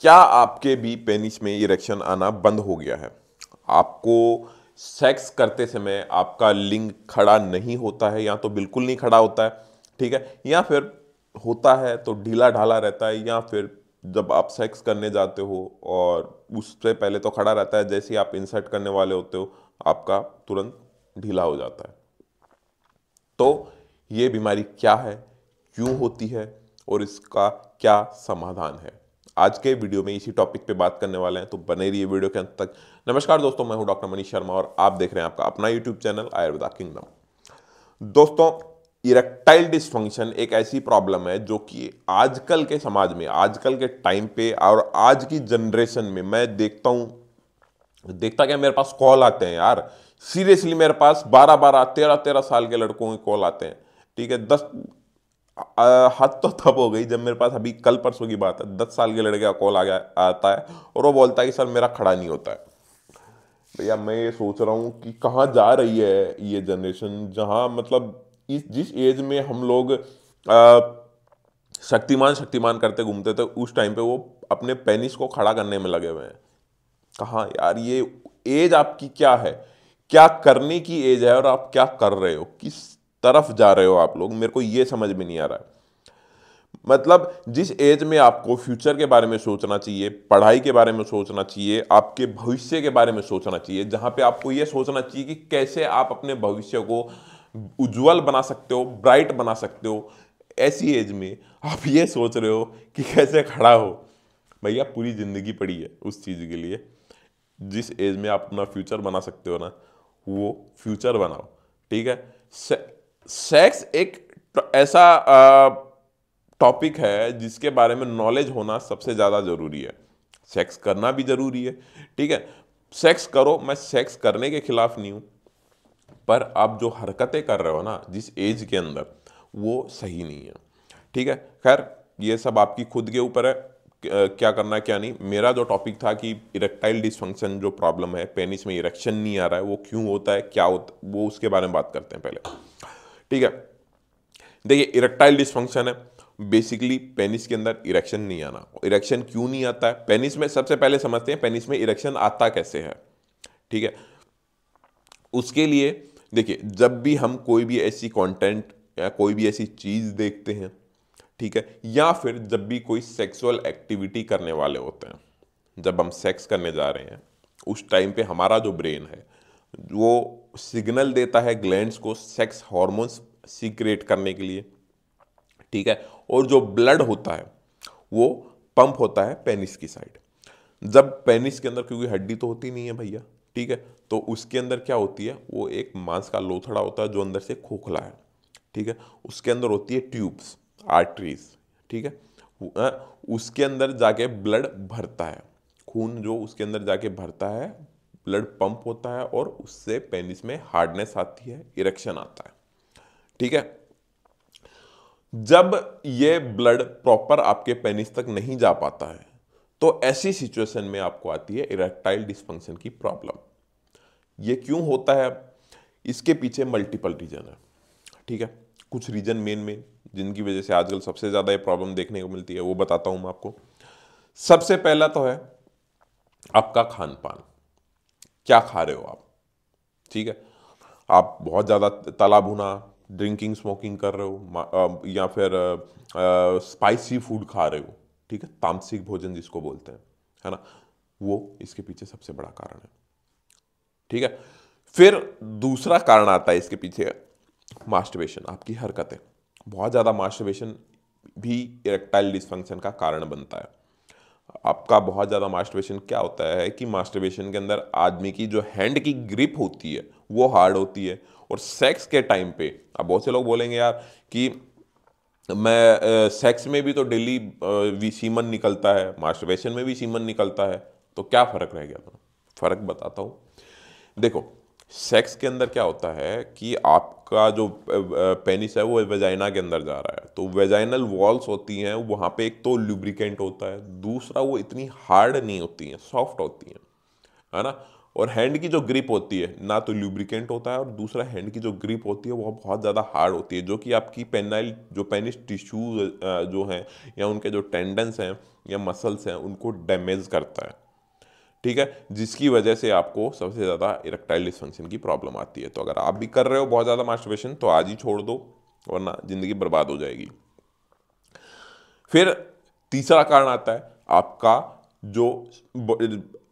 क्या आपके भी पेनिस में इरेक्शन आना बंद हो गया है? आपको सेक्स करते समय आपका लिंग खड़ा नहीं होता है, या तो बिल्कुल नहीं खड़ा होता है, ठीक है, या फिर होता है तो ढीला ढाला रहता है, या फिर जब आप सेक्स करने जाते हो और उससे पहले तो खड़ा रहता है, जैसे ही आप इंसर्ट करने वाले होते हो आपका तुरंत ढीला हो जाता है। तो ये बीमारी क्या है, क्यों होती है और इसका क्या समाधान है, आज के वीडियो में इसी टॉपिक पे बात करने वाले हैं, तो बने रहिए वीडियो के अंत तक। नमस्कार दोस्तों, मैं हूं डॉक्टर मनीष शर्मा और आप देख रहे हैं आपका अपना यूट्यूब चैनल आयुर्वेदा किंगडम। दोस्तों, इरेक्टाइल डिसफंक्शन एक ऐसी प्रॉब्लम है जो कि आजकल के समाज में, आजकल के टाइम पे और आज की जनरेशन में मैं देखता क्या, मेरे पास कॉल आते हैं यार। सीरियसली मेरे पास 12-12, 13-13 साल के लड़कों के कॉल आते हैं। ठीक है, 10 हद तो तब हो गई जब मेरे पास, अभी कल परसों की बात है, 10 साल के लड़के का कॉल आ गया आता है और वो बोलता है कि सर मेरा खड़ा नहीं होता है। भैया मैं ये सोच रहा हूँ कि कहाँ जा रही है ये जनरेशन, जहाँ मतलब इस जिस एज में हम लोग शक्तिमान शक्तिमान करते घूमते थे, उस टाइम पे वो अपने पेनिस को खड़ा करने में लगे हुए हैं। कहाँ यार, ये एज आपकी क्या है, क्या करने की एज है और आप क्या कर रहे हो, किस तरफ जा रहे हो आप लोग, मेरे को ये समझ में नहीं आ रहा है। मतलब जिस एज में आपको फ्यूचर के बारे में सोचना चाहिए, पढ़ाई के बारे में सोचना चाहिए, आपके भविष्य के बारे में सोचना चाहिए, जहां पे आपको ये सोचना चाहिए कि कैसे आप अपने भविष्य को उज्जवल बना सकते हो, ब्राइट बना सकते हो, ऐसी एज में आप ये सोच रहे हो कि कैसे खड़ा हो। भैया पूरी जिंदगी पड़ी है उस चीज के लिए। जिस एज में आप अपना फ्यूचर बना सकते हो ना, वो फ्यूचर बनाओ। ठीक है, सेक्स एक ऐसा टॉपिक है जिसके बारे में नॉलेज होना सबसे ज़्यादा ज़रूरी है। सेक्स करना भी ज़रूरी है, ठीक है, सेक्स करो, मैं सेक्स करने के खिलाफ नहीं हूँ, पर आप जो हरकतें कर रहे हो ना जिस एज के अंदर, वो सही नहीं है। ठीक है, खैर ये सब आपकी खुद के ऊपर है, क्या करना है क्या नहीं। मेरा जो टॉपिक था कि इरेक्टाइल डिसफंक्शन जो प्रॉब्लम है, पेनिस में इरेक्शन नहीं आ रहा है, वो क्यों होता है, क्या होता, वो उसके बारे में बात करते हैं पहले। ठीक है, देखिए इरेक्टाइल डिसफंक्शन है बेसिकली पेनिस के अंदर इरेक्शन नहीं आना। इरेक्शन क्यों नहीं आता है पेनिस में, सबसे पहले समझते हैं पेनिस में इरेक्शन आता कैसे है। ठीक है, उसके लिए देखिए, जब भी हम कोई भी ऐसी कंटेंट या कोई भी ऐसी चीज देखते हैं, ठीक है, या फिर जब भी कोई सेक्सुअल एक्टिविटी करने वाले होते हैं, जब हम सेक्स करने जा रहे हैं, उस टाइम पे हमारा जो ब्रेन है वो सिग्नल देता है ग्लैंड्स को सेक्स हार्मोन्स सीक्रेट करने के लिए। ठीक है, और जो ब्लड होता है वो पंप होता है पेनिस की साइड। जब पेनिस के अंदर, क्योंकि हड्डी तो होती नहीं है भैया, ठीक है, तो उसके अंदर क्या होती है, वो एक मांस का लोथड़ा होता है जो अंदर से खोखला है। ठीक है, उसके अंदर होती है ट्यूब्स, आर्टरीज। ठीक है, उसके अंदर जाके ब्लड भरता है, खून जो उसके अंदर जाके भरता है, ब्लड पंप होता है और उससे पेनिस में हार्डनेस आती है, इरेक्शन आता है। ठीक है, जब ये ब्लड प्रॉपर आपके पेनिस तक नहीं जा पाता है, तो ऐसी सिचुएशन में आपको आती है इरेक्टाइल डिसफंक्शन की प्रॉब्लम। ये क्यों होता है, इसके पीछे मल्टीपल रीजन है। ठीक है, कुछ रीजन मेन में जिनकी वजह से आजकल सबसे ज्यादा ये प्रॉब्लम देखने को मिलती है, वो बताता हूं मैं आपको। सबसे पहला तो है आपका खान पान, क्या खा रहे हो आप। ठीक है, आप बहुत ज़्यादा तला भुना ड्रिंकिंग स्मोकिंग कर रहे हो, या फिर स्पाइसी फूड खा रहे हो, ठीक है, तामसिक भोजन जिसको बोलते हैं, है ना, वो इसके पीछे सबसे बड़ा कारण है। ठीक है, फिर दूसरा कारण आता है इसके पीछे, मास्टरबेशन, आपकी हरकतें। बहुत ज़्यादा मास्टरबेशन भी इरेक्टाइल डिसफंक्शन का कारण बनता है। आपका बहुत ज़्यादा मास्टरबेशन क्या होता है कि मास्टरबेशन के अंदर आदमी की जो हैंड की ग्रिप होती है वो हार्ड होती है, और सेक्स के टाइम पे, अब बहुत से लोग बोलेंगे यार कि मैं सेक्स में भी तो डेली भी सीमन निकलता है, मास्टरबेशन में भी सीमन निकलता है, तो क्या फ़र्क रह गया था। फ़र्क बताता हूँ। देखो, सेक्स के अंदर क्या होता है कि आपका जो पेनिस है वो वेजाइना के अंदर जा रहा है, तो वेजाइनल वॉल्स होती हैं, वहाँ पे एक तो लुब्रिकेंट होता है, दूसरा वो इतनी हार्ड नहीं होती हैं, सॉफ्ट होती हैं, है ना, और हैंड की जो ग्रिप होती है ना तो ल्यूब्रिकेंट होता है, और दूसरा हैंड की जो ग्रिप होती है वो बहुत ज़्यादा हार्ड होती है, जो कि आपकी पेनाइल जो पेनिस टिश्यू जो हैं या उनके जो टेंडन्स हैं या मसल्स हैं उनको डैमेज करता है। ठीक है, जिसकी वजह से आपको सबसे ज़्यादा इरेक्टाइल डिसफंक्शन की प्रॉब्लम आती है। तो अगर आप भी कर रहे हो बहुत ज़्यादा मास्टरबेशन तो आज ही छोड़ दो, वरना ज़िंदगी बर्बाद हो जाएगी। फिर तीसरा कारण आता है आपका जो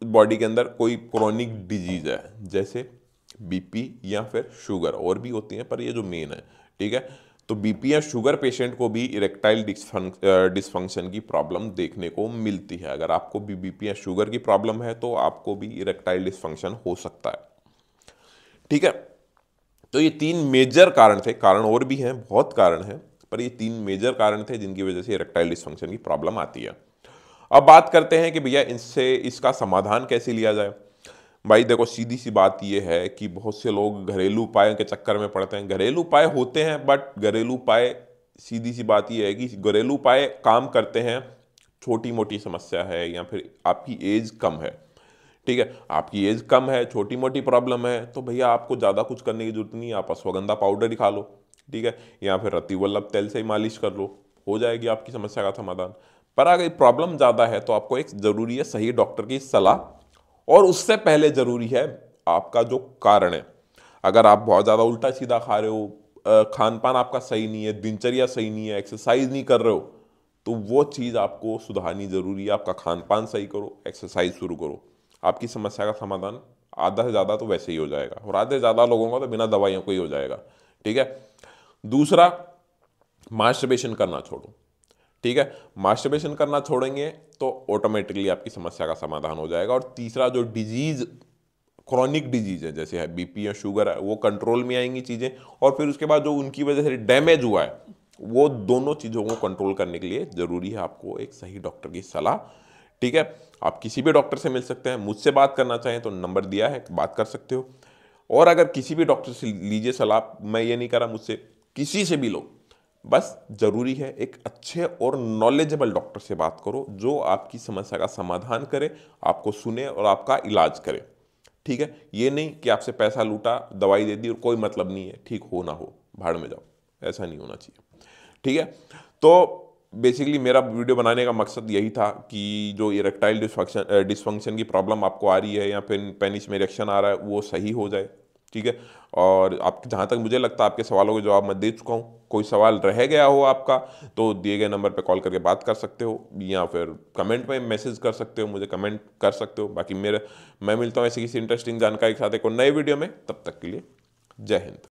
बॉडी के अंदर कोई क्रोनिक डिजीज है, जैसे बीपी या फिर शुगर, और भी होती हैं पर ये जो मेन है। ठीक है, तो बीपी या शुगर पेशेंट को भी इरेक्टाइल डिसफंक्शन की प्रॉब्लम देखने को मिलती है। अगर आपको भी बीपी या शुगर की प्रॉब्लम है तो आपको भी इरेक्टाइल डिसफंक्शन हो सकता है। ठीक है, तो ये 3 मेजर कारण थे, कारण और भी हैं, बहुत कारण हैं, पर ये 3 मेजर कारण थे जिनकी वजह से इरेक्टाइल डिसफंक्शन की प्रॉब्लम आती है। अब बात करते हैं कि भैया इनसे इसका समाधान कैसे लिया जाए। भाई देखो, सीधी सी बात यह है कि बहुत से लोग घरेलू उपायों के चक्कर में पड़ते हैं। घरेलू उपाय होते हैं, बट घरेलू उपाय, सीधी सी बात यह है कि घरेलू उपाय काम करते हैं, छोटी मोटी समस्या है या फिर आपकी एज कम है। ठीक है, आपकी एज कम है, छोटी मोटी प्रॉब्लम है, तो भैया आपको ज़्यादा कुछ करने की जरूरत नहीं है, आप अश्वगंधा पाउडर ही खा लो। ठीक है, या फिर रतिवल्लभ तेल से ही मालिश कर लो, हो जाएगी आपकी समस्या का समाधान। पर अगर प्रॉब्लम ज़्यादा है तो आपको एक ज़रूरी है सही डॉक्टर की सलाह, और उससे पहले ज़रूरी है आपका जो कारण है। अगर आप बहुत ज़्यादा उल्टा सीधा खा रहे हो, खान पान आपका सही नहीं है, दिनचर्या सही नहीं है, एक्सरसाइज नहीं कर रहे हो, तो वो चीज़ आपको सुधारनी ज़रूरी है। आपका खान पान सही करो, एक्सरसाइज शुरू करो, आपकी समस्या का समाधान आधा से ज़्यादा तो वैसे ही हो जाएगा, और आधे ज़्यादा लोगों का तो बिना दवाइयों को ही हो जाएगा। ठीक है, दूसरा, मास्टरबेशन करना छोड़ो। ठीक है, मास्टरबेशन करना छोड़ेंगे तो ऑटोमेटिकली आपकी समस्या का समाधान हो जाएगा। और तीसरा, जो डिजीज क्रॉनिक डिजीज है जैसे है बीपी या शुगर है, वो कंट्रोल में आएंगी चीज़ें, और फिर उसके बाद जो उनकी वजह से डैमेज हुआ है, वो दोनों चीज़ों को कंट्रोल करने के लिए ज़रूरी है आपको एक सही डॉक्टर की सलाह। ठीक है, आप किसी भी डॉक्टर से मिल सकते हैं, मुझसे बात करना चाहें तो नंबर दिया है, बात कर सकते हो। और अगर किसी भी डॉक्टर से लीजिए सलाह, मैं ये नहीं कर रहा, मुझसे किसी से भी लो, बस जरूरी है एक अच्छे और नॉलेजेबल डॉक्टर से बात करो, जो आपकी समस्या का समाधान करे, आपको सुने और आपका इलाज करे। ठीक है, ये नहीं कि आपसे पैसा लूटा, दवाई दे दी और कोई मतलब नहीं है, ठीक हो ना हो भाड़ में जाओ, ऐसा नहीं होना चाहिए। ठीक है, तो बेसिकली मेरा वीडियो बनाने का मकसद यही था कि जो इरेक्टाइल डिसफंक्शन की प्रॉब्लम आपको आ रही है या फिर पेनिस में इरेक्शन आ रहा है वो सही हो जाए। ठीक है, और आप, जहाँ तक मुझे लगता है आपके सवालों के जवाब मैं दे चुका हूँ। कोई सवाल रह गया हो आपका तो दिए गए नंबर पे कॉल करके बात कर सकते हो, या फिर कमेंट में मैसेज कर सकते हो, मुझे कमेंट कर सकते हो। बाकी मैं मिलता हूँ ऐसी किसी इंटरेस्टिंग जानकारी के साथ एक और नए वीडियो में, तब तक के लिए जय हिंद।